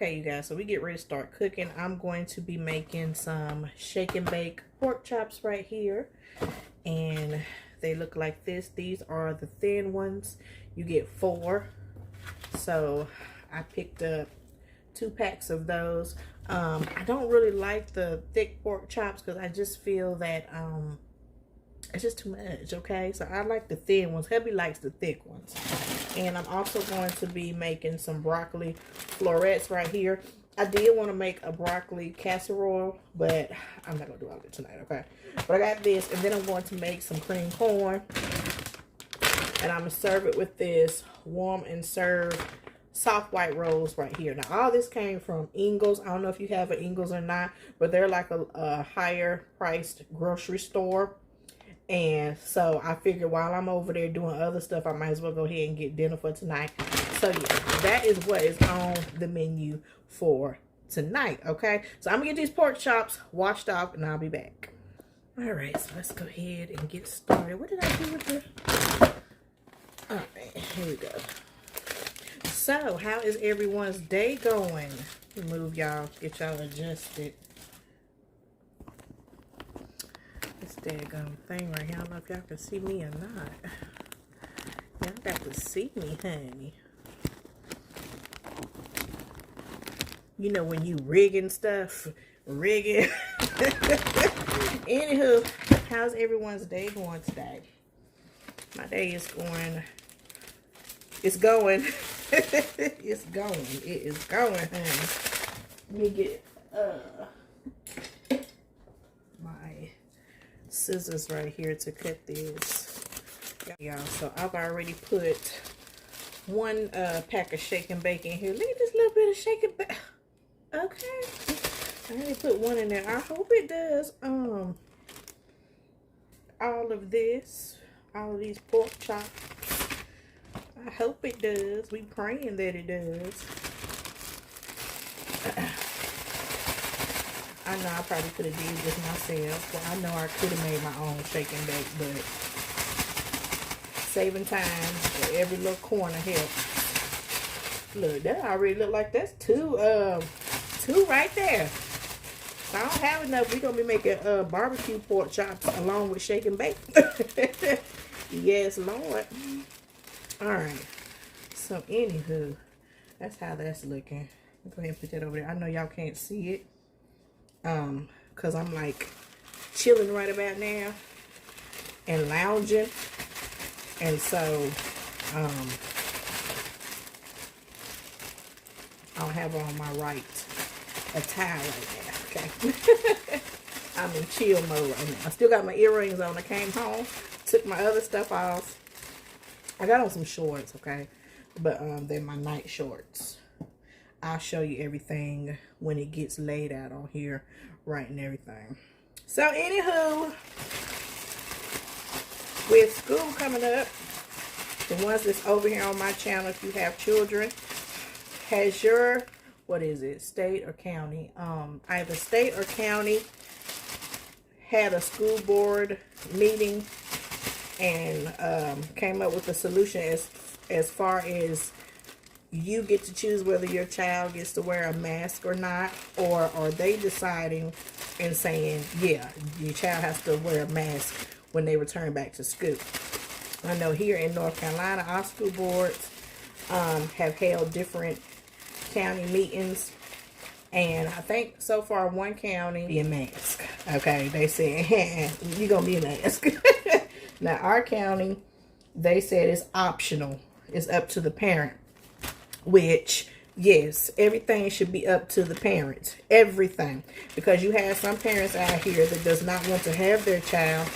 Okay, you guys, so we get ready to start cooking. I'm going to be making some shake and bake pork chops right here. And they look like this. These are the thin ones. You get 4. So I picked up 2 packs of those. I don't really like the thick pork chops because I just feel that it's just too much, okay? So I like the thin ones. Hubby likes the thick ones. And I'm also going to be making some broccoli florets right here. I did want to make a broccoli casserole, but I'm not going to do all of it tonight, okay? But I got this, and then I'm going to make some cream corn. And I'm going to serve it with this warm and serve soft white rolls right here. Now, all this came from Ingles. I don't know if you have an Ingles or not, but they're like a higher priced grocery store. And so I figured while I'm over there doing other stuff, I might as well go ahead and get dinner for tonight. So yeah, that is what is on the menu for tonight, okay? So I'm gonna get these pork chops washed off and I'll be back. All right, so let's go ahead and get started. What did I do with the... All right, here we go. So how is everyone's day going? Move y'all, get y'all adjusted. This daggone thing right here. I don't know if y'all can see me or not. Y'all got to see me, honey. You know when you rigging stuff. Rigging. Anywho, how's everyone's day going today? My day is going. It's going. It's going. It is going, honey. Let me get my scissors right here to cut this, y'all. So I've already put 1 pack of shake and bake in here. Look at this little bit of shake and bake. Okay, I already put 1 in there. I hope it does all of this, all of these pork chops. I hope it does. We praying that it does. I know I probably could have did this myself. Well, I know I could have made my own shake and bake, but saving time for every little corner helps. Look, that already look like that's 2 right there. If I don't have enough, we're gonna be making barbecue pork chops along with shake and bake. Yes, Lord. All right. So anywho, that's how that's looking. Go ahead and put that over there. I know y'all can't see it. Cause I'm like chilling right about now and lounging, and so I don't have on my right attire right now. Okay. I'm in chill mode right now. I still got my earrings on. I came home, took my other stuff off. I got on some shorts, okay, but they're my night shorts. I'll show you everything when it gets laid out on here, right, and everything. So, anywho, with school coming up, the ones that's over here on my channel, if you have children, has your, what is it, state or county? Either state or county had a school board meeting and came up with a solution as far as you get to choose whether your child gets to wear a mask or not, or are they deciding and saying, yeah, your child has to wear a mask when they return back to school. I know here in North Carolina, our school boards have held different county meetings, and I think so far 1 county be a mask. Okay, they said, you're going to be a mask. Now, our county, they said it's optional. It's up to the parent. Which, yes, everything should be up to the parents. Everything. Because you have some parents out here that does not want to have their child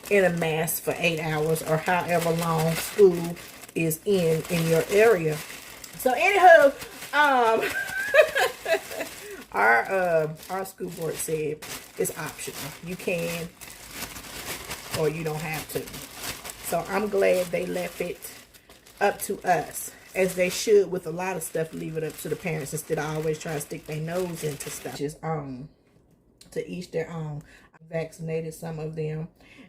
in a mask for 8 hours or however long school is in your area. So, anywho, our school board said it's optional. You can or you don't have to. So, I'm glad they left it up to us. As they should with a lot of stuff, leave it up to the parents instead of always trying to stick their nose into stuff. Just to each their own. I vaccinated some of them,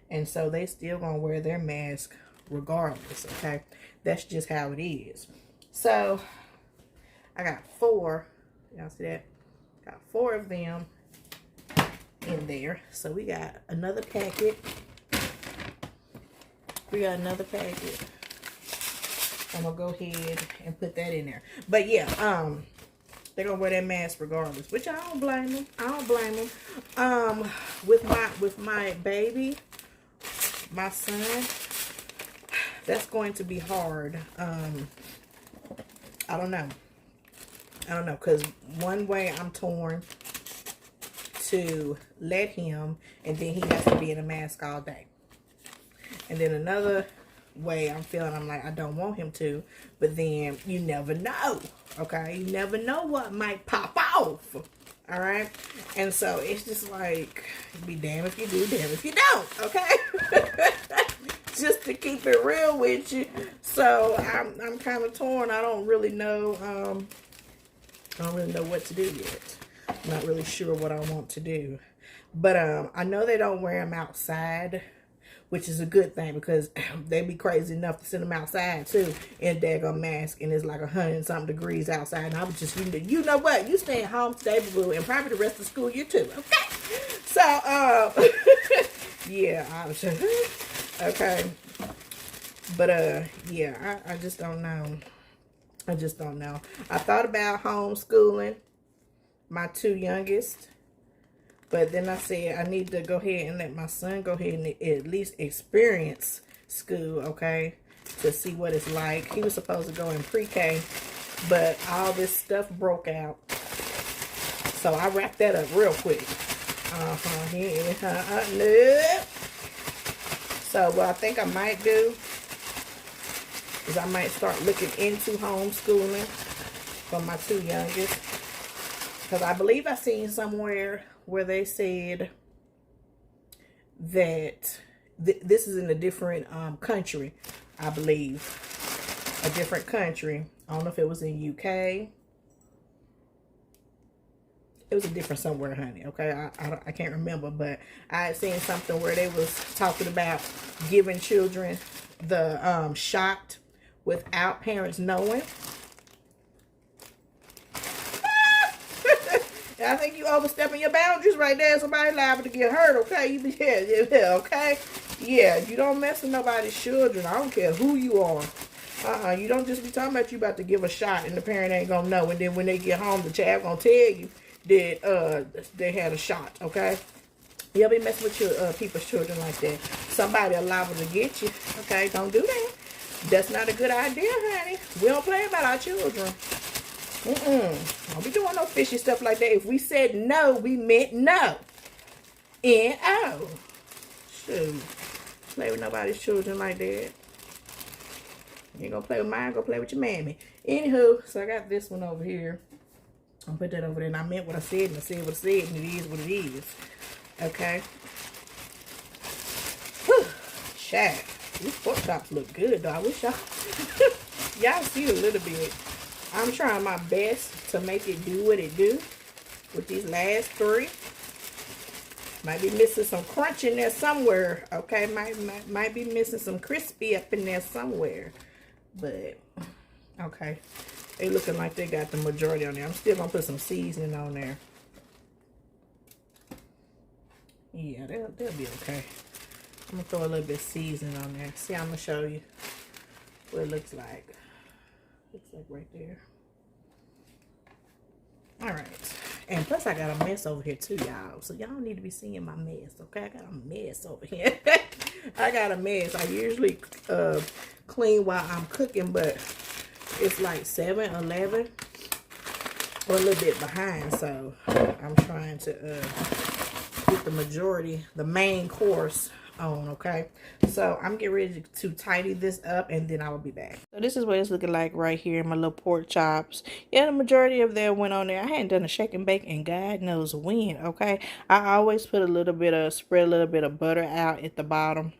and so they still gonna wear their mask regardless. Okay, that's just how it is. So I got 4 Y'all see that? Got 4 of them in there. So we got another packet. We got another packet. I'm gonna go ahead and put that in there. But yeah, they're gonna wear that mask regardless, which I don't blame them. I don't blame them. With my baby, my son, that's going to be hard. I don't know, because one way I'm torn to let him, and then he has to be in a mask all day. And then another way I'm like, I don't want him to, but then you never know, okay? You never know what might pop off, all right? And so it's just like, be damned if you do, damned if you don't, okay? Just to keep it real with you. So I'm kind of torn. I don't really know. I don't really know what to do yet. I'm not really sure what I want to do. But I know they don't wear them outside, which is a good thing, because they be crazy enough to send them outside too in a daggone mask, and it's like 100 and something degrees outside. And I was just, you know what? You stay at home today, boo, and probably the rest of the school year too. Okay. So yeah, I was just, okay. But yeah, I just don't know. I just don't know. I thought about homeschooling my 2 youngest, but then I said I need to go ahead and let my son go ahead and at least experience school, okay, to see what it's like. He was supposed to go in pre-K, but all this stuff broke out, so I wrapped that up real quick. No. So what I think I might do is I might start looking into homeschooling for my 2 youngest. Because I believe I seen somewhere where they said that this is in a different country, I believe. A different country. I don't know if it was in UK. It was a different somewhere, honey, okay? I can't remember, but I had seen something where they was talking about giving children the shot without parents knowing. I think you overstepping your boundaries right there. Somebody liable to get hurt, okay? You be yeah, okay? Yeah, you don't mess with nobody's children. I don't care who you are. You don't just be talking about you about to give a shot and the parent ain't gonna know. And then when they get home, the child gonna tell you that they had a shot, okay? You don't be messing with your people's children like that. Somebody liable to get you, okay? Don't do that. That's not a good idea, honey. We don't play about our children. Don't be doing no fishy stuff like that. If we said no, we meant no. N-O. Shoot. Play with nobody's children like that. You ain't gonna play with mine, go play with your mammy. Anywho, so I got this one over here. I'll put that over there. And I meant what I said, and I said what I said, and it is what it is. Okay? Whew. Chat. These pork chops look good, though. I wish y'all y'all see a little bit. I'm trying my best to make it do what it do with these last 3. Might be missing some crunch in there somewhere, okay? Might be missing some crispy up in there somewhere. But, okay. They looking like they got the majority on there. I'm still going to put some seasoning on there. Yeah, they'll be okay. I'm going to throw a little bit of seasoning on there. See, I'm going to show you what it looks like. Looks like right there. All right. And plus, I got a mess over here too, y'all. So y'all need to be seeing my mess, okay? I got a mess over here. I got a mess. I usually clean while I'm cooking, but it's like 7, 11. Or a little bit behind. So I'm trying to get the majority, the main course on, okay? So I'm getting ready to tidy this up, and then I will be back. So this is what it's looking like right here, my little pork chops. Yeah, the majority of them went on there. I hadn't done a shake and bake in God knows when, okay? I always put spread a little bit of butter out at the bottom.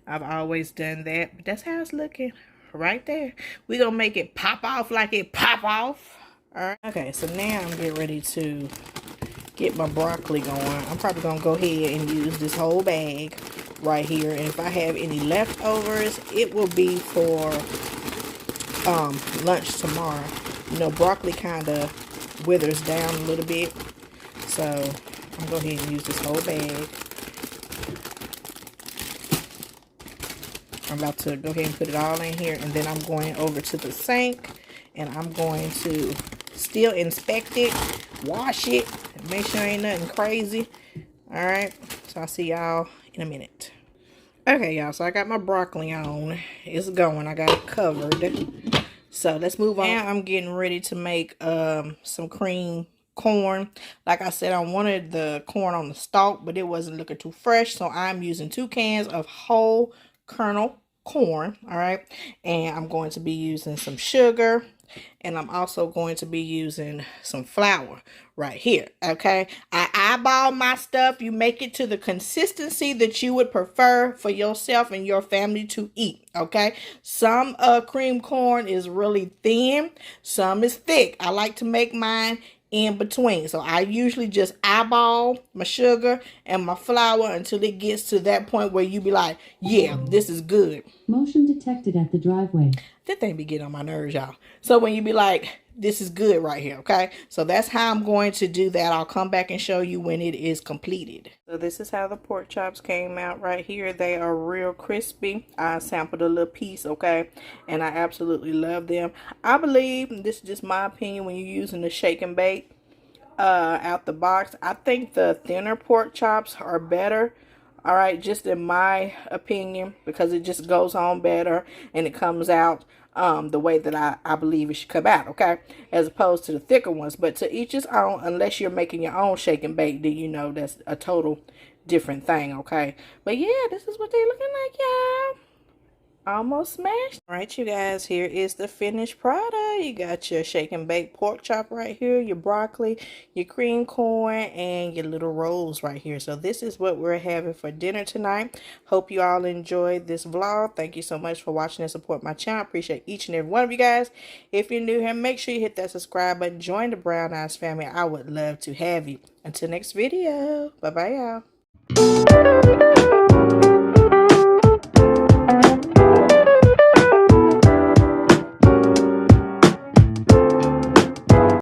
I've always done that, but that's how it's looking right there. We're gonna make it pop off like it pop off. All right. Okay, so now I'm getting ready to get my broccoli going. I'm probably gonna go ahead and use this whole bag right here, and if I have any leftovers, it will be for lunch tomorrow. You know, broccoli kind of withers down a little bit. So I'm going to go ahead and use this whole bag. I'm about to go ahead and put it all in here, and then I'm going over to the sink, and I'm going to still inspect it, wash it, make sure ain't nothing crazy. All right, so I'll see y'all in a minute. Okay, y'all, so I got my broccoli on. It's going. I got it covered. So let's move on. Now I'm getting ready to make some cream corn. Like I said, I wanted the corn on the stalk, but it wasn't looking too fresh, so I'm using 2 cans of whole kernel corn. All right, and I'm going to be using some sugar, and I'm also going to be using some flour right here. Okay, I eyeball my stuff. You make it to the consistency that you would prefer for yourself and your family to eat. Okay, some cream corn is really thin, some is thick. I like to make mine in between. So I usually just eyeball my sugar and my flour until it gets to that point where you be like, yeah, this is good. Motion detected at the driveway. That thing be getting on my nerves, y'all. So when you be like, this is good right here, okay? So that's how I'm going to do that. I'll come back and show you when it is completed. So this is how the pork chops came out right here. They are real crispy. I sampled a little piece, okay? And I absolutely love them. I believe, this is just my opinion, when you're using the shake and bake out the box, I think the thinner pork chops are better. All right, just in my opinion, because it just goes on better and it comes out the way that I believe it should come out, okay? As opposed to the thicker ones. But to each his own, unless you're making your own shake and bake, then you know that's a total different thing, okay? But yeah, this is what they looking like, y'all. Almost smashed. All right, you guys, here is the finished product. You got your shake and bake pork chop right here, your broccoli, your cream corn, and your little rolls right here. So this is what we're having for dinner tonight. Hope you all enjoyed this vlog. Thank you so much for watching and support my channel. Appreciate each and every one of you guys. If you're new here, make sure you hit that subscribe button. Join the Brown Eyes family. I would love to have you. Until next video. Bye-bye, y'all.